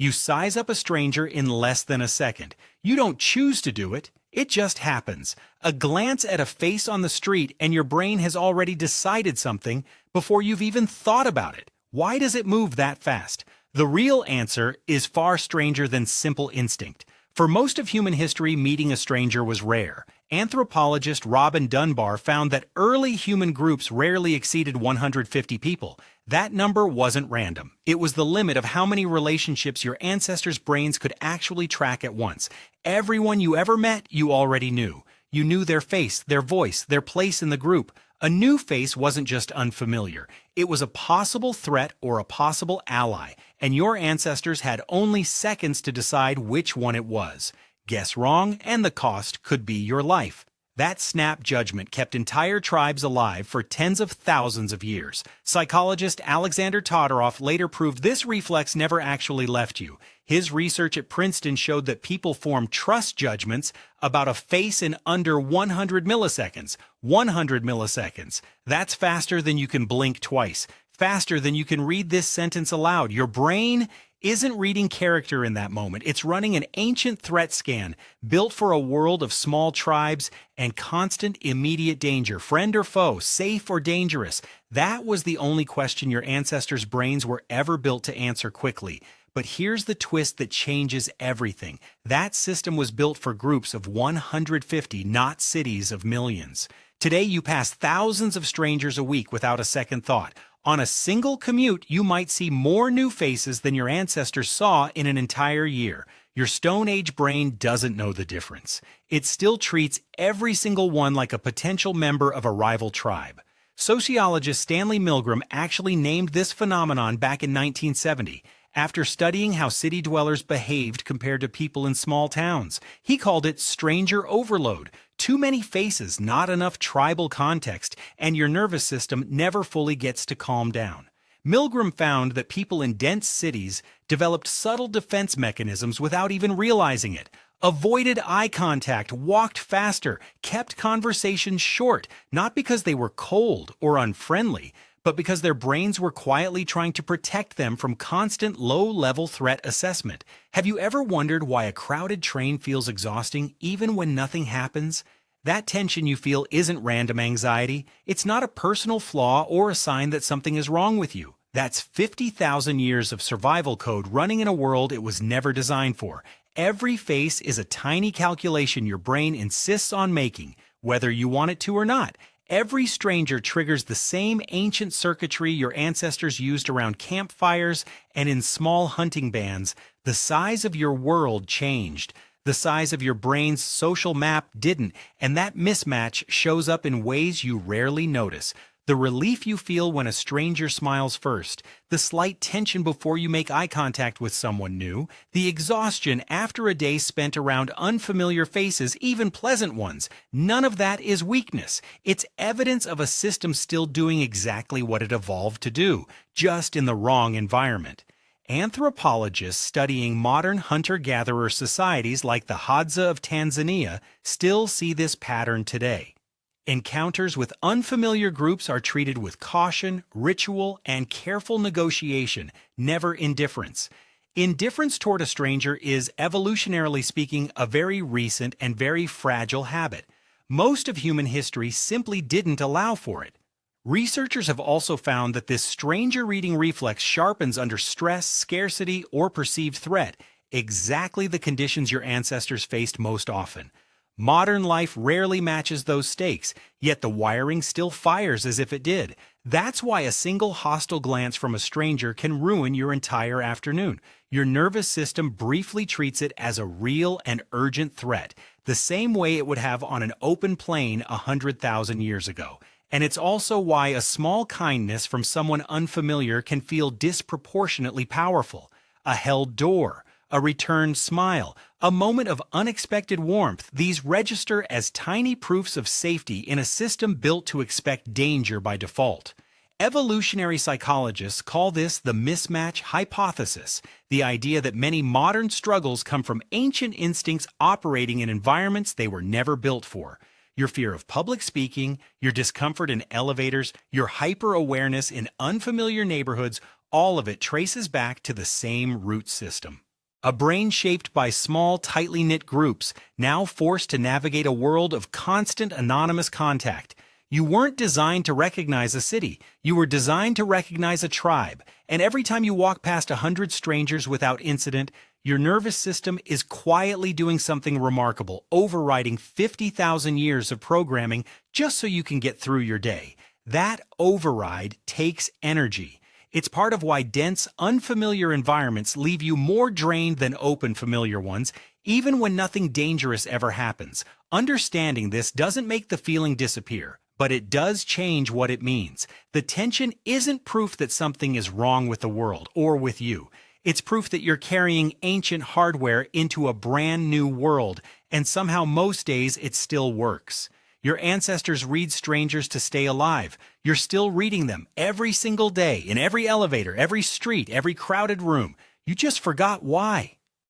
You size up a stranger in less than a second. You don't choose to do it. It just happens. A glance at a face on the street and your brain has already decided something before you've even thought about it. Why does it move that fast? The real answer is far stranger than simple instinct. For most of human history, meeting a stranger was rare. Anthropologist Robin Dunbar found that early human groups rarely exceeded 150 people. That number wasn't random. It was the limit of how many relationships your ancestors' brains could actually track at once. Everyone you ever met, you already knew. You knew their face, their voice, their place in the group. A new face wasn't just unfamiliar. It was a possible threat or a possible ally, and your ancestors had only seconds to decide which one it was. Guess wrong, and the cost could be your life. That snap judgment kept entire tribes alive for tens of thousands of years. Psychologist Alexander Todorov later proved this reflex never actually left you. His research at Princeton showed that people form trust judgments about a face in under 100 milliseconds. 100 milliseconds. That's faster than you can blink twice. Faster than you can read this sentence aloud. Your brain isn't reading character in that moment. It's running an ancient threat scan built for a world of small tribes and constant immediate danger. Friend or foe, safe or dangerous. That was the only question your ancestors' brains were ever built to answer quickly. But here's the twist that changes everything. That system was built for groups of 150, not cities of millions. Today, you pass thousands of strangers a week without a second thought. On a single commute, you might see more new faces than your ancestors saw in an entire year. Your Stone Age brain doesn't know the difference. It still treats every single one like a potential member of a rival tribe. Sociologist Stanley Milgram actually named this phenomenon back in 1970. After studying how city dwellers behaved compared to people in small towns. He called it stranger overload. Too many faces, not enough tribal context, and your nervous system never fully gets to calm down. Milgram found that people in dense cities developed subtle defense mechanisms without even realizing it. Avoided eye contact, walked faster, kept conversations short, not because they were cold or unfriendly, but because their brains were quietly trying to protect them from constant low-level threat assessment. Have you ever wondered why a crowded train feels exhausting even when nothing happens? That tension you feel isn't random anxiety. It's not a personal flaw or a sign that something is wrong with you. That's 50,000 years of survival code running in a world it was never designed for. Every face is a tiny calculation your brain insists on making, whether you want it to or not. Every stranger triggers the same ancient circuitry your ancestors used around campfires and in small hunting bands. The size of your world changed. The size of your brain's social map didn't, and that mismatch shows up in ways you rarely notice. The relief you feel when a stranger smiles first, the slight tension before you make eye contact with someone new, the exhaustion after a day spent around unfamiliar faces, even pleasant ones. None of that is weakness. It's evidence of a system still doing exactly what it evolved to do, just in the wrong environment. Anthropologists studying modern hunter-gatherer societies like the Hadza of Tanzania still see this pattern today. Encounters with unfamiliar groups are treated with caution, ritual, and careful negotiation, never indifference. Indifference toward a stranger is, evolutionarily speaking, a very recent and very fragile habit. Most of human history simply didn't allow for it. Researchers have also found that this stranger reading reflex sharpens under stress, scarcity, or perceived threat, exactly the conditions your ancestors faced most often. Modern life rarely matches those stakes, yet the wiring still fires as if it did. That's why a single hostile glance from a stranger can ruin your entire afternoon. Your nervous system briefly treats it as a real and urgent threat, the same way it would have on an open plain 100,000 years ago. And it's also why a small kindness from someone unfamiliar can feel disproportionately powerful. A held door, a returned smile, a moment of unexpected warmth, these register as tiny proofs of safety in a system built to expect danger by default. Evolutionary psychologists call this the mismatch hypothesis, the idea that many modern struggles come from ancient instincts operating in environments they were never built for. Your fear of public speaking, your discomfort in elevators, your hyper-awareness in unfamiliar neighborhoods, all of it traces back to the same root system. A brain shaped by small, tightly knit groups, now forced to navigate a world of constant anonymous contact. You weren't designed to recognize a city. You were designed to recognize a tribe. And every time you walk past 100 strangers without incident, your nervous system is quietly doing something remarkable, overriding 50,000 years of programming just so you can get through your day. That override takes energy. It's part of why dense, unfamiliar environments leave you more drained than open, familiar ones, even when nothing dangerous ever happens. Understanding this doesn't make the feeling disappear, but it does change what it means. The tension isn't proof that something is wrong with the world or with you. It's proof that you're carrying ancient hardware into a brand new world, and somehow most days it still works. Your ancestors read strangers to stay alive. You're still reading them every single day, in every elevator, every street, every crowded room. You just forgot why.